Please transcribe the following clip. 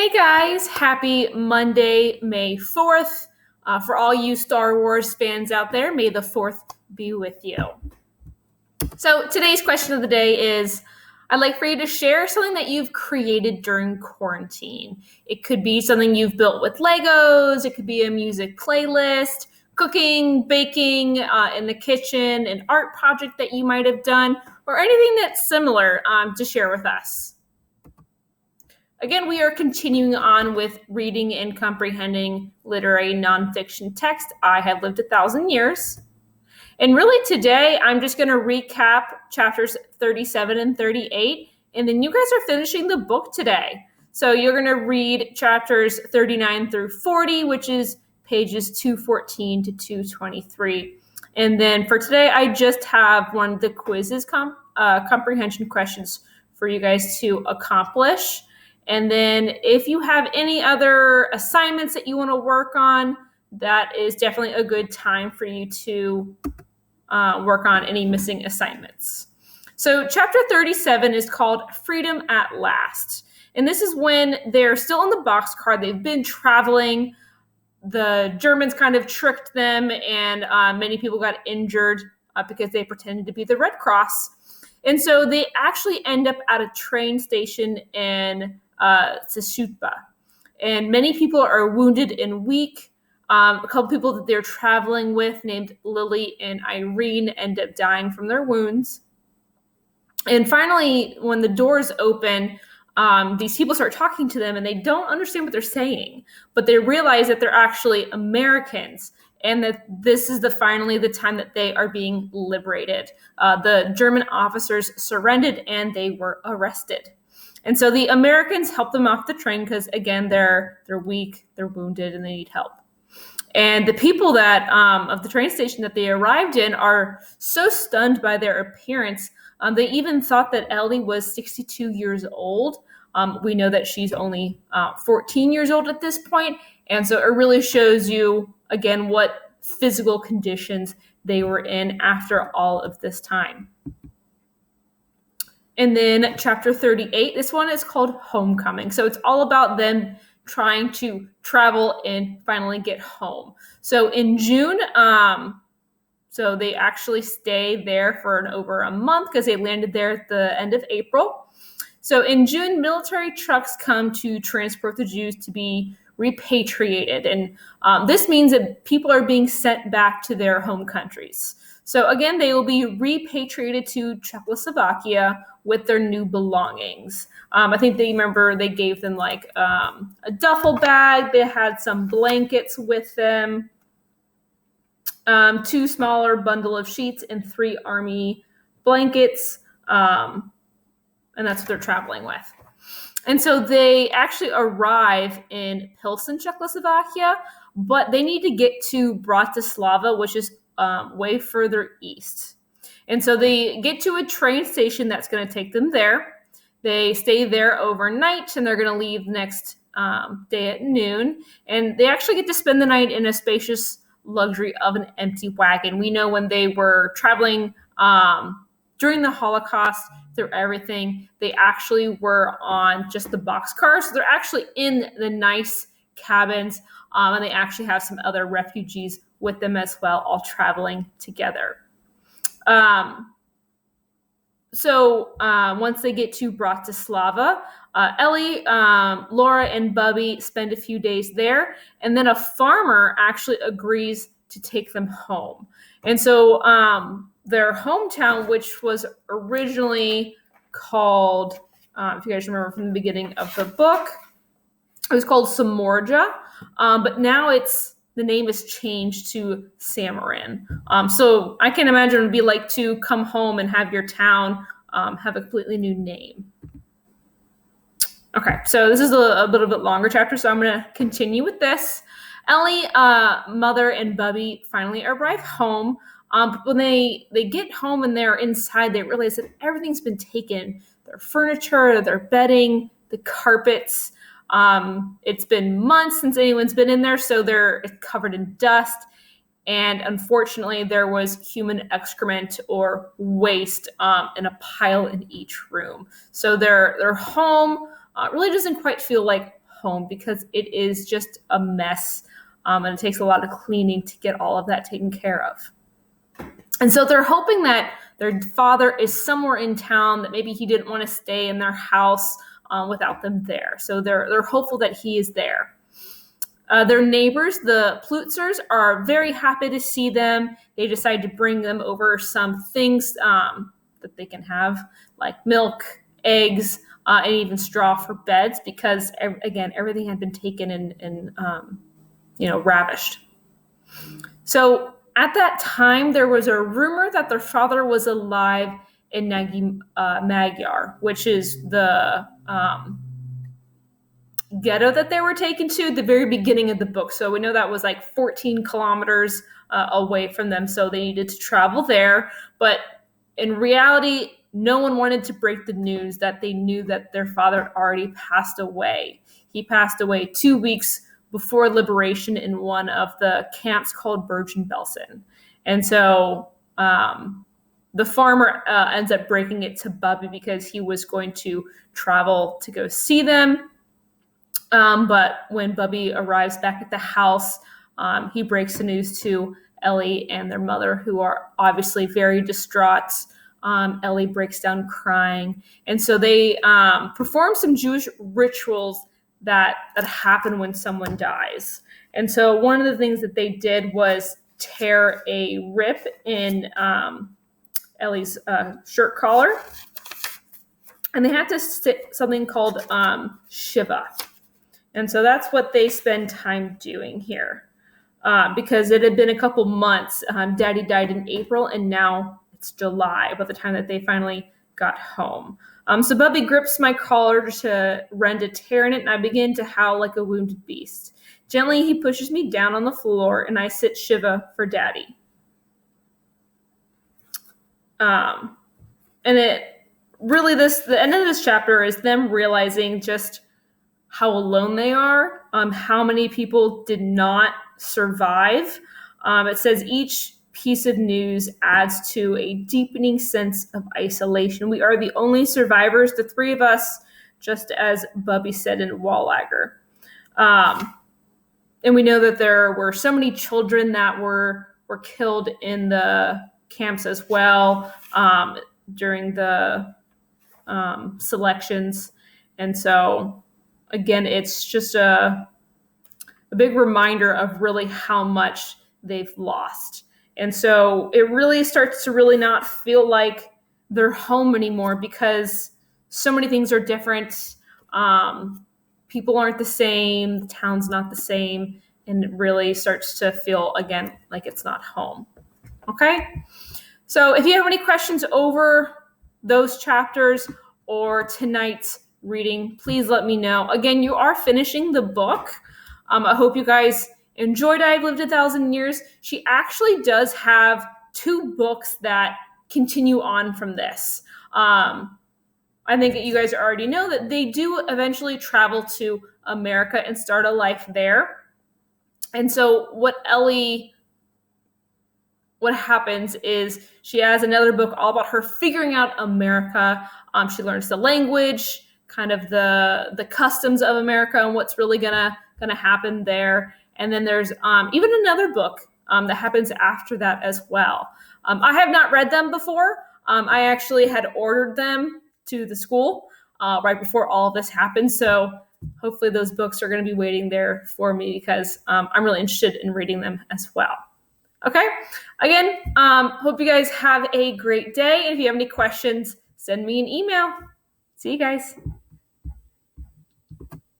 Hey guys, happy Monday, May 4th. For all you Star Wars fans out there, may the 4th be with you. So today's question of the day is, I'd like for you to share something that you've created during quarantine. It could be something you've built with Legos, it could be a music playlist, cooking, baking in the kitchen, an art project that you might have done, or anything that's similar to share with us. Again, we are continuing on with reading and comprehending literary nonfiction text. I Have Lived 1,000 Years. And really today, I'm just going to recap chapters 37 and 38, and then you guys are finishing the book today. So you're going to read chapters 39 through 40, which is pages 214 to 223. And then for today, I just have one of the quizzes comprehension questions for you guys to accomplish. And then if you have any other assignments that you want to work on, that is definitely a good time for you to work on any missing assignments. So chapter 37 is called Freedom at Last. And this is when they're still in the boxcar. They've been traveling. The Germans kind of tricked them, and many people got injured because they pretended to be the Red Cross. And so they actually end up at a train station in Sesutba. And many people are wounded and weak. A couple people that they're traveling with named Lily and Irene end up dying from their wounds. And finally, when the doors open, these people start talking to them and they don't understand what they're saying, but they realize that they're actually Americans and that this is finally the time that they are being liberated. The German officers surrendered and they were arrested. And so the Americans help them off the train because, again, they're weak, they're wounded, and they need help. And the people that of the train station that they arrived in are so stunned by their appearance. They even thought that Ellie was 62 years old. We know that she's only 14 years old at this point. And so it really shows you, again, what physical conditions they were in after all of this time. And then chapter 38, this one is called Homecoming. So it's all about them trying to travel and finally get home. So in June, so they actually stay there for over a month because they landed there at the end of April. So in June, military trucks come to transport the Jews to be repatriated. And this means that people are being sent back to their home countries. So again, they will be repatriated to Czechoslovakia with their new belongings. I think they gave them like a duffel bag. They had some blankets with them, 2 smaller bundle of sheets, and 3 army blankets. And that's what they're traveling with. And so they actually arrive in Pilsen, Czechoslovakia, but they need to get to Bratislava, which is way further east. And so they get to a train station that's going to take them there. They stay there overnight, and they're going to leave next day at noon. And they actually get to spend the night in a spacious luxury of an empty wagon. We know when they were traveling during the Holocaust, through everything, they actually were on just the boxcars. So they're actually in the nice cabins, and they actually have some other refugees with them as well, all traveling together. So once they get to Bratislava, Ellie, Laura, and Bubby spend a few days there, and then a farmer actually agrees to take them home. And so their hometown, which was originally called, if you guys remember from the beginning of the book, it was called Samorja, but now the name is changed to Samarin. So I can imagine it would be like to come home and have your town have a completely new name. Okay, so this is a little bit longer chapter, so I'm going to continue with this. Ellie, Mother, and Bubby finally arrive home. But when they get home and they're inside, they realize that everything's been taken. Their furniture, their bedding, the carpets. It's been months since anyone's been in there, so they're covered in dust. And unfortunately, there was human excrement or waste in a pile in each room. So their home really doesn't quite feel like home because it is just a mess. And it takes a lot of cleaning to get all of that taken care of. And so they're hoping that their father is somewhere in town, that maybe he didn't want to stay in their house without them there. So they're hopeful that he is there. Their neighbors, the Plutzers, are very happy to see them. They decide to bring them over some things that they can have, like milk, eggs, and even straw for beds, because again, everything had been taken and ravished. So at that time, there was a rumor that their father was alive in Magyar, which is the ghetto that they were taken to at the very beginning of the book. So we know that was like 14 kilometers away from them. So they needed to travel there. But in reality, no one wanted to break the news that they knew that their father had already passed away. He passed away 2 weeks before liberation in one of the camps called Bergen-Belsen. And so the farmer ends up breaking it to Bubby because he was going to travel to go see them. But when Bubby arrives back at the house, he breaks the news to Ellie and their mother, who are obviously very distraught. Ellie breaks down crying. And so they perform some Jewish rituals that happen when someone dies. And so one of the things that they did was tear a rip in Ellie's shirt collar. And they had to stick something called Shiva. And so that's what they spend time doing here. Because it had been a couple months. Daddy died in April, and now it's July by the time that they finally got home. So Bubby grips my collar to rend a tear in it, and I begin to howl like a wounded beast. Gently, he pushes me down on the floor, and I sit Shiva for Daddy. And it really, the end of this chapter is them realizing just how alone they are, how many people did not survive. It says each piece of news adds to a deepening sense of isolation. We are the only survivors, the three of us, just as Bubby said in Wallager. And we know that there were so many children that were killed in the camps as well during the selections. And so, again, it's just a big reminder of really how much they've lost. And so it really starts to really not feel like they're home anymore because so many things are different. People aren't the same. The town's not the same. And it really starts to feel, again, like it's not home. Okay? So if you have any questions over those chapters or tonight's reading, please let me know. Again, you are finishing the book. I hope you guys enjoyed I've Lived 1,000 Years. She actually does have 2 books that continue on from this. I think that you guys already know that they do eventually travel to America and start a life there. And so what happens is she has another book all about her figuring out America. She learns the language, kind of the customs of America and what's really gonna happen there. And then there's even another book that happens after that as well. I have not read them before. I actually had ordered them to the school right before all of this happened. So hopefully those books are going to be waiting there for me because I'm really interested in reading them as well. Okay. Again, hope you guys have a great day. And if you have any questions, send me an email. See you guys.